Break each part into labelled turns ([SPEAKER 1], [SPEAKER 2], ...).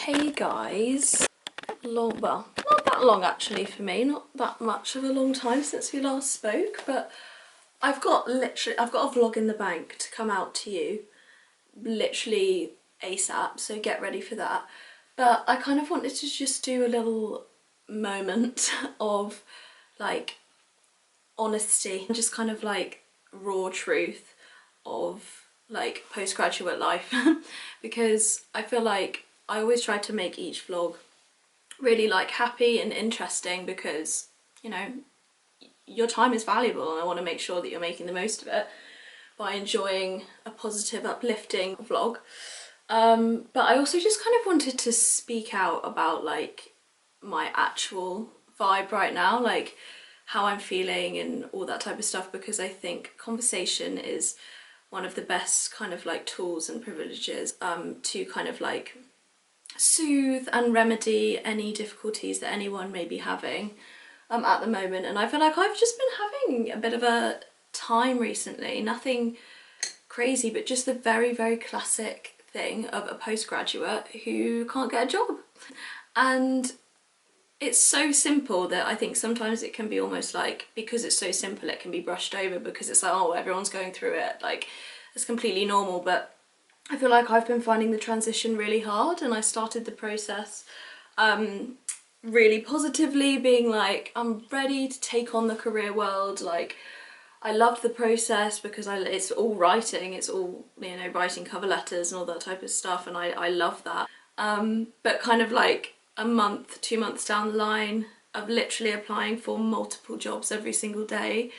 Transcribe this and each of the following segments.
[SPEAKER 1] Hey guys, well, not that long actually for me, not that much of a long time since we last spoke, but I've got a vlog in the bank to come out to you literally ASAP, so get ready for that. But I kind of wanted to just do a little moment of like honesty, just kind of like raw truth of like postgraduate life because I feel like I always try to make each vlog really like happy and interesting because, you know, your time is valuable and I want to make sure that you're making the most of it by enjoying a positive, uplifting vlog. But I also just kind of wanted to speak out about like my actual vibe right now, like how I'm feeling and all that type of stuff, because I think conversation is one of the best kind of like tools and privileges to kind of like soothe and remedy any difficulties that anyone may be having at the moment. And I feel like I've just been having a bit of a time recently, nothing crazy, but just the very, very classic thing of a postgraduate who can't get a job. And it's so simple that I think sometimes it can be almost like, because it's so simple, it can be brushed over because it's like, oh, everyone's going through it, like it's completely normal. But I feel like I've been finding the transition really hard, and I started the process really positively, being like, I'm ready to take on the career world. Like, I loved the process because it's all writing, it's all, you know, writing cover letters and all that type of stuff, and I love that. But kind of like a month, 2 months down the line of literally applying for multiple jobs every single day,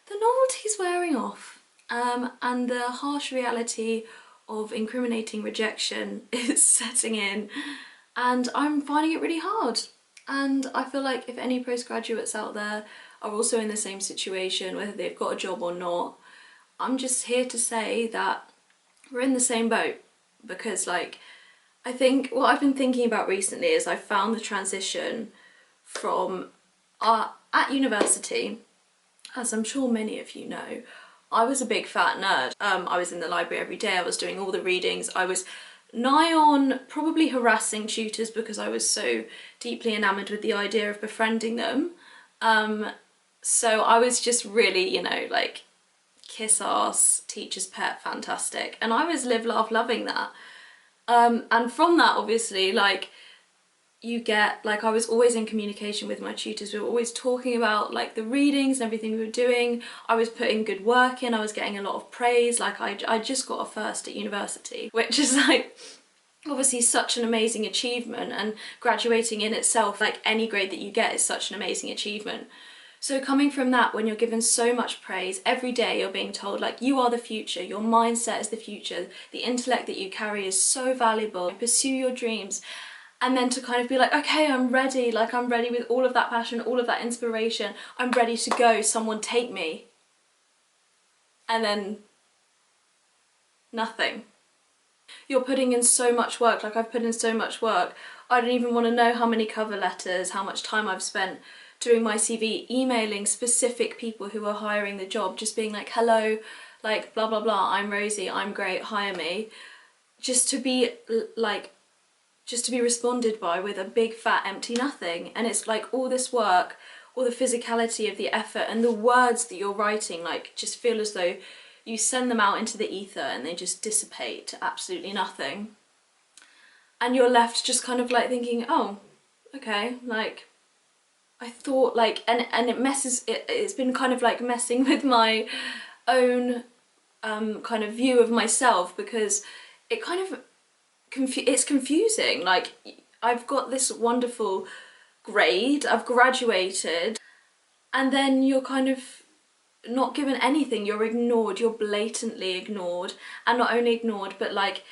[SPEAKER 1] the novelty's wearing off, and the harsh reality of incriminating rejection is setting in, and I'm finding it really hard. And I feel like if any postgraduates out there are also in the same situation, whether they've got a job or not, I'm just here to say that we're in the same boat. Because like, I think what I've been thinking about recently is I found the transition from at university, as I'm sure many of you know, I was a big fat nerd. I was in the library every day, I was doing all the readings, I was nigh on probably harassing tutors because I was so deeply enamoured with the idea of befriending them. So I was just really, you know, like kiss ass, teacher's pet, fantastic. And I was live, laugh, loving that. And from that, obviously, like, you get, like, I was always in communication with my tutors. We were always talking about like the readings and everything we were doing. I was putting good work in, I was getting a lot of praise. Like, I just got a first at university, which is like obviously such an amazing achievement, and graduating in itself, like any grade that you get is such an amazing achievement. So coming from that, when you're given so much praise, every day you're being told like, you are the future, your mindset is the future, the intellect that you carry is so valuable, pursue your dreams. And then to kind of be like, okay, I'm ready, like I'm ready with all of that passion, all of that inspiration, I'm ready to go, someone take me. And then nothing. You're putting in so much work, like I've put in so much work. I don't even want to know how many cover letters, how much time I've spent doing my CV, emailing specific people who are hiring the job, just being like, hello, like blah, blah, blah, I'm Rosie, I'm great, hire me. Just to be like, just to be responded by with a big fat empty nothing. And it's like all this work, all the physicality of the effort and the words that you're writing, like just feel as though you send them out into the ether and they just dissipate to absolutely nothing. And you're left just kind of like thinking, oh, okay, like I thought like, and it messes, it's been kind of like messing with my own kind of view of myself, because it kind of, it's confusing. Like, I've got this wonderful grade, I've graduated, and then you're kind of not given anything, you're ignored, you're blatantly ignored, and not only ignored, but like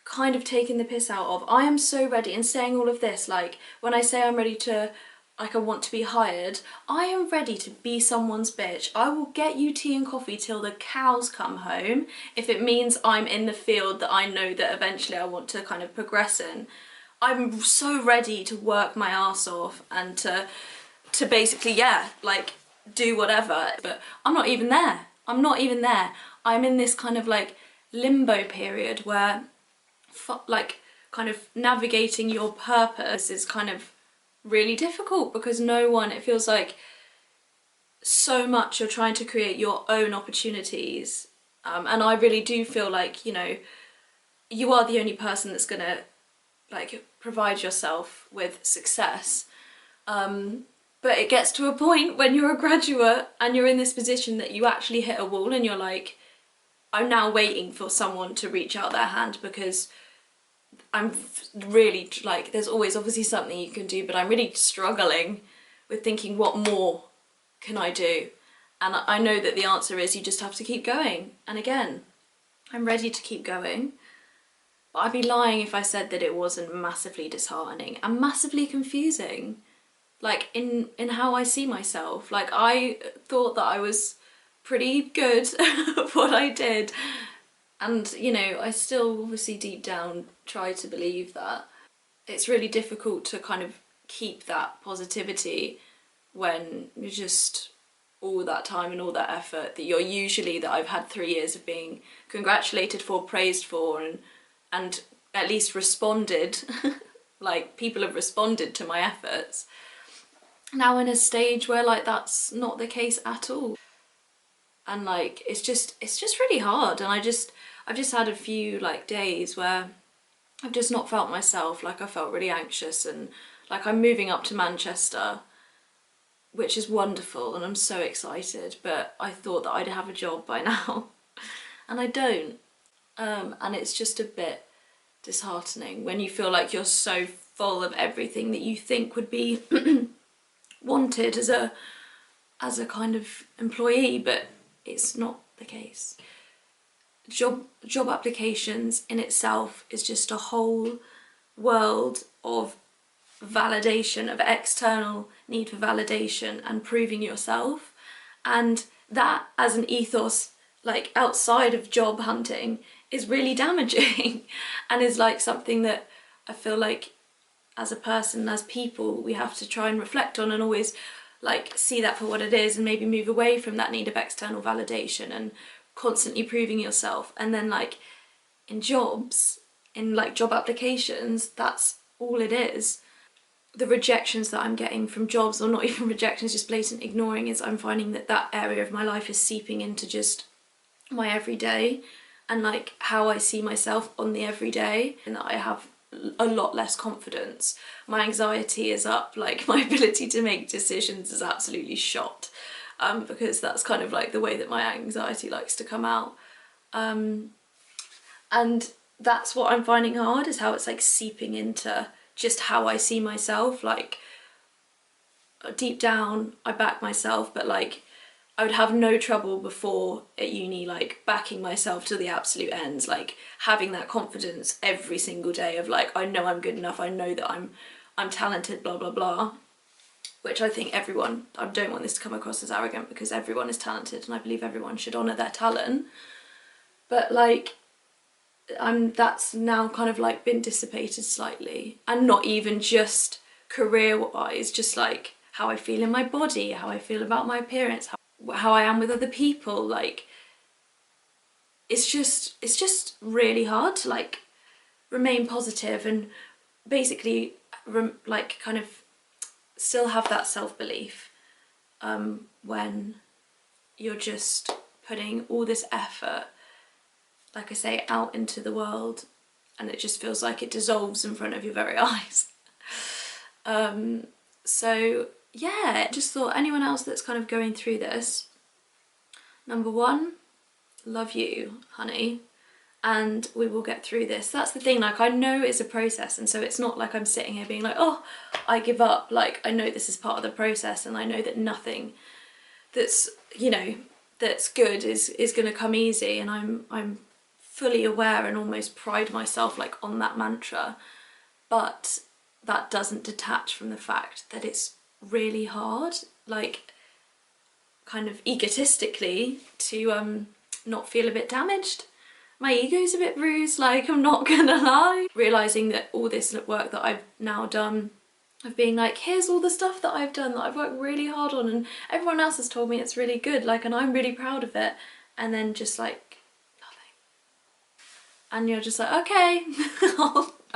[SPEAKER 1] kind of taken the piss out of. I am so ready, and saying all of this, like when I say I'm ready to, like I want to be hired, I am ready to be someone's bitch. I will get you tea and coffee till the cows come home if it means I'm in the field that I know that eventually I want to kind of progress in. I'm so ready to work my ass off and to basically, yeah, like do whatever. But I'm not even there. I'm not even there. I'm in this kind of like limbo period where like kind of navigating your purpose is kind of really difficult, because it feels like so much you're trying to create your own opportunities, and I really do feel like, you know, you are the only person that's gonna like provide yourself with success, but it gets to a point when you're a graduate and you're in this position that you actually hit a wall and you're like, I'm now waiting for someone to reach out their hand, because I'm really like, there's always obviously something you can do, but I'm really struggling with thinking, what more can I do? And I know that the answer is you just have to keep going. And again, I'm ready to keep going, but I'd be lying if I said that it wasn't massively disheartening and massively confusing, like in how I see myself. Like, I thought that I was pretty good at what I did, and you know, I still obviously deep down try to believe that. It's really difficult to kind of keep that positivity when you're just all that time and all that effort that I've had 3 years of being congratulated for, praised for, and at least responded like people have responded to my efforts, now in a stage where like that's not the case at all. And like it's just really hard, and I've just had a few like days where I've just not felt myself. Like, I felt really anxious, and like I'm moving up to Manchester, which is wonderful and I'm so excited, but I thought that I'd have a job by now and I don't, and it's just a bit disheartening when you feel like you're so full of everything that you think would be wanted as a kind of employee, but it's not the case. Job applications in itself is just a whole world of validation, of external need for validation and proving yourself, and that as an ethos like outside of job hunting is really damaging and is like something that I feel like as a person, as people, we have to try and reflect on and always like see that for what it is, and maybe move away from that need of external validation and constantly proving yourself. And then like in jobs, in like job applications, that's all it is. The rejections that I'm getting from jobs, or not even rejections, just blatant ignoring, is I'm finding that that area of my life is seeping into just my everyday and like how I see myself on the everyday, and that I have a lot less confidence. My anxiety is up, like my ability to make decisions is absolutely shot, because that's kind of like the way that my anxiety likes to come out, and that's what I'm finding hard, is how it's like seeping into just how I see myself. Like deep down I back myself, but like I would have no trouble before at uni like backing myself to the absolute ends, like having that confidence every single day of like, I know I'm good enough, I know that I'm talented, blah blah blah, which I think everyone, I don't want this to come across as arrogant, because everyone is talented and I believe everyone should honour their talent, but like that's now kind of like been dissipated slightly, and not even just career-wise, just like how I feel in my body, how I feel about my appearance, how I am with other people. Like it's just really hard to like remain positive and basically like kind of still have that self-belief when you're just putting all this effort, like I say, out into the world, and it just feels like it dissolves in front of your very eyes. So yeah, just thought anyone else that's kind of going through this, number one, love you, honey, and we will get through this. That's the thing, like I know it's a process, and so it's not like I'm sitting here being like, oh, I give up. Like I know this is part of the process, and I know that nothing that's, you know, that's good is going to come easy, and I'm fully aware and almost pride myself like on that mantra, but that doesn't detach from the fact that it's really hard, like kind of egotistically, to not feel a bit damaged. My ego's a bit bruised, like I'm not gonna lie. Realising that all this work that I've now done, of being like, here's all the stuff that I've done that I've worked really hard on, and everyone else has told me it's really good, like, and I'm really proud of it, and then just like and you're just like, okay,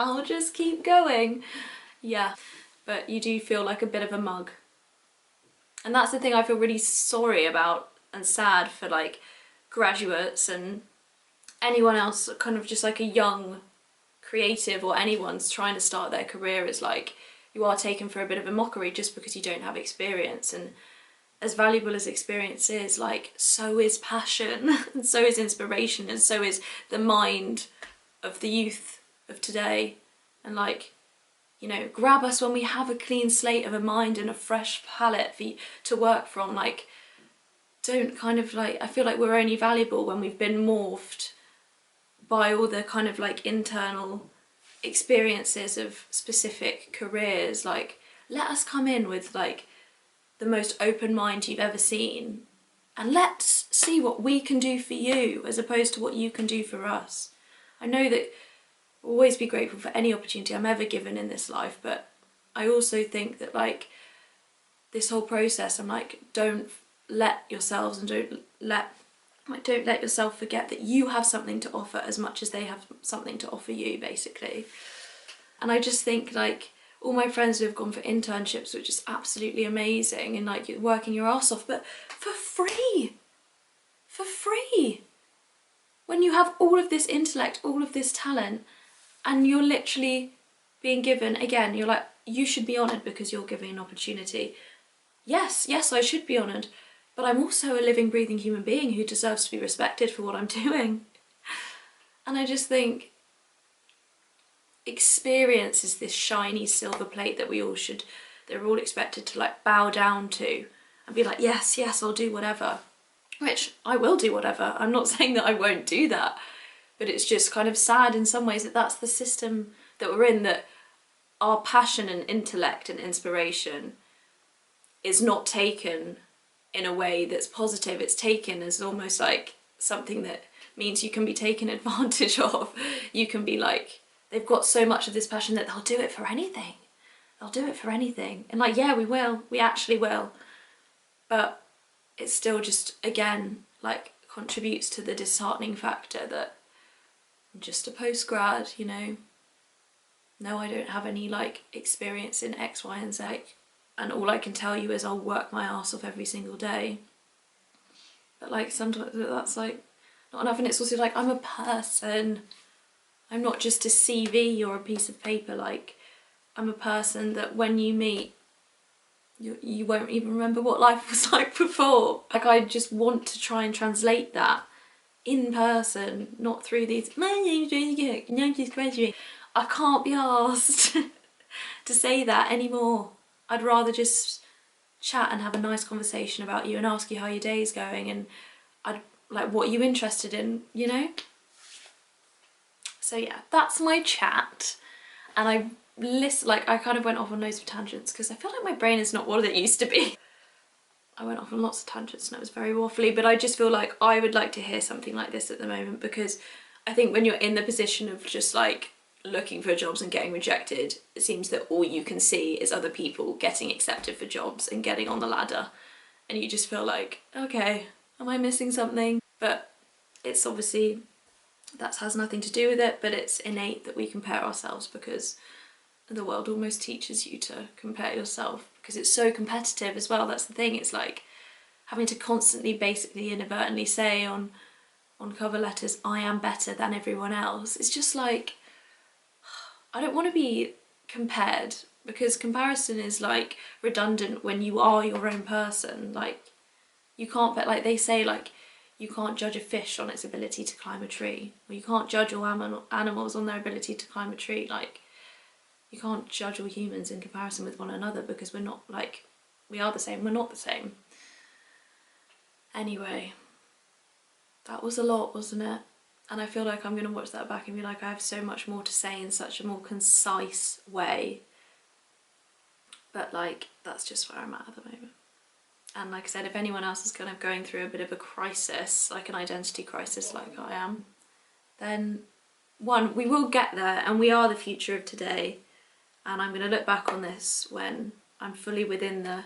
[SPEAKER 1] I'll just keep going. Yeah, but you do feel like a bit of a mug. And that's the thing I feel really sorry about and sad for, like, graduates and anyone else, kind of just like a young creative or anyone's trying to start their career, is like, you are taken for a bit of a mockery just because you don't have experience. And as valuable as experience is, like, so is passion and so is inspiration, and so is the mind of the youth of today. And like, you know, grab us when we have a clean slate of a mind and a fresh palette for you to work from. Like, don't kind of like, I feel like we're only valuable when we've been morphed by all the kind of like internal experiences of specific careers. Like, let us come in with like the most open mind you've ever seen, and let's see what we can do for you as opposed to what you can do for us. I know that I'll always be grateful for any opportunity I'm ever given in this life, but I also think that like this whole process, I'm like, don't let yourselves and don't let yourself forget that you have something to offer as much as they have something to offer you, basically. And I just think like all my friends who have gone for internships, which is absolutely amazing, and like you're working your ass off, but for free, when you have all of this intellect, all of this talent, and you're literally being given, again, you're like, you should be honoured because you're given an opportunity. Yes, I should be honoured, but I'm also a living, breathing human being who deserves to be respected for what I'm doing. And I just think experience is this shiny silver plate that they're all expected to like bow down to and be like, yes, I'll do whatever. Which I will do whatever. I'm not saying that I won't do that, but it's just kind of sad in some ways that that's the system that we're in, that our passion and intellect and inspiration is not taken in a way that's positive. It's taken as almost like something that means you can be taken advantage of. You can be like, they've got so much of this passion that they'll do it for anything. And like, yeah, we will. We actually will. But it still just, again, like contributes to the disheartening factor that I'm just a post-grad, you know. No, I don't have any like experience in X, Y, and Z. And all I can tell you is I'll work my arse off every single day. But like sometimes that's like not enough, and it's also like, I'm a person. I'm not just a CV or a piece of paper. Like, I'm a person that when you meet, you won't even remember what life was like before. Like, I just want to try and translate that in person, not through these, my name's Rosie Cook, and I'm just graduating. I can't be asked to say that anymore. I'd rather just chat and have a nice conversation about you and ask you how your day's going, and I'd like, what are you interested in, you know? So yeah, that's my chat. And I kind of went off on loads of tangents because I feel like my brain is not what it used to be. I went off on lots of tangents and it was very waffly, but I just feel like I would like to hear something like this at the moment, because I think when you're in the position of just like looking for jobs and getting rejected, it seems that all you can see is other people getting accepted for jobs and getting on the ladder, and you just feel like, okay, am I missing something? But it's obviously, that has nothing to do with it, but it's innate that we compare ourselves because the world almost teaches you to compare yourself because it's so competitive as well. That's the thing. It's like having to constantly, basically inadvertently say on cover letters, I am better than everyone else. It's just like, I don't want to be compared, because comparison is like redundant when you are your own person. Like, you can't, but like they say, like, you can't judge a fish on its ability to climb a tree, or you can't judge all animals on their ability to climb a tree. Like, you can't judge all humans in comparison with one another, because we're not, like, we are the same, we're not the same. Anyway, that was a lot, wasn't it? And I feel like I'm going to watch that back and be like, I have so much more to say in such a more concise way. But like, that's just where I'm at the moment. And like I said, if anyone else is kind of going through a bit of a crisis, like an identity crisis like I am, then one, we will get there, and we are the future of today. And I'm going to look back on this when I'm fully within the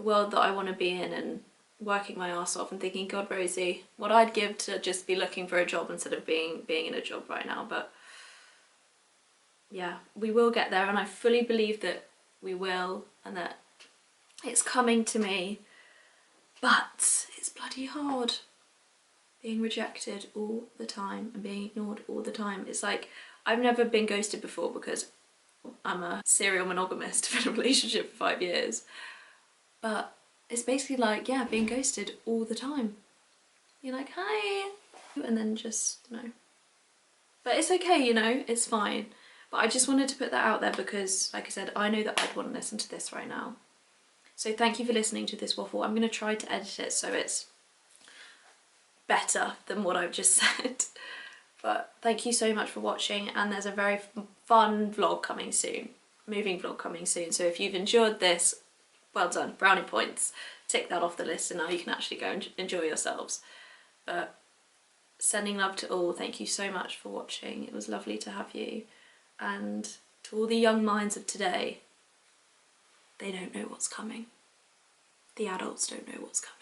[SPEAKER 1] world that I want to be in, and working my arse off and thinking, God, Rosie, what I'd give to just be looking for a job instead of being in a job right now. But yeah, we will get there, and I fully believe that we will, and that it's coming to me. But it's bloody hard being rejected all the time and being ignored all the time. It's like, I've never been ghosted before because I'm a serial monogamist, been in a relationship for 5 years. But it's basically like, yeah, being ghosted all the time. You're like, hi, and then just, no. But it's okay, you know, it's fine. But I just wanted to put that out there because, like I said, I know that I'd want to listen to this right now. So thank you for listening to this waffle. I'm going to try to edit it so it's better than what I've just said. But thank you so much for watching, and there's a very fun vlog coming soon, moving vlog coming soon. So if you've enjoyed this, well done, brownie points. Tick that off the list, and now you can actually go and enjoy yourselves. But sending love to all, thank you so much for watching. It was lovely to have you. And to all the young minds of today, they don't know what's coming. The adults don't know what's coming.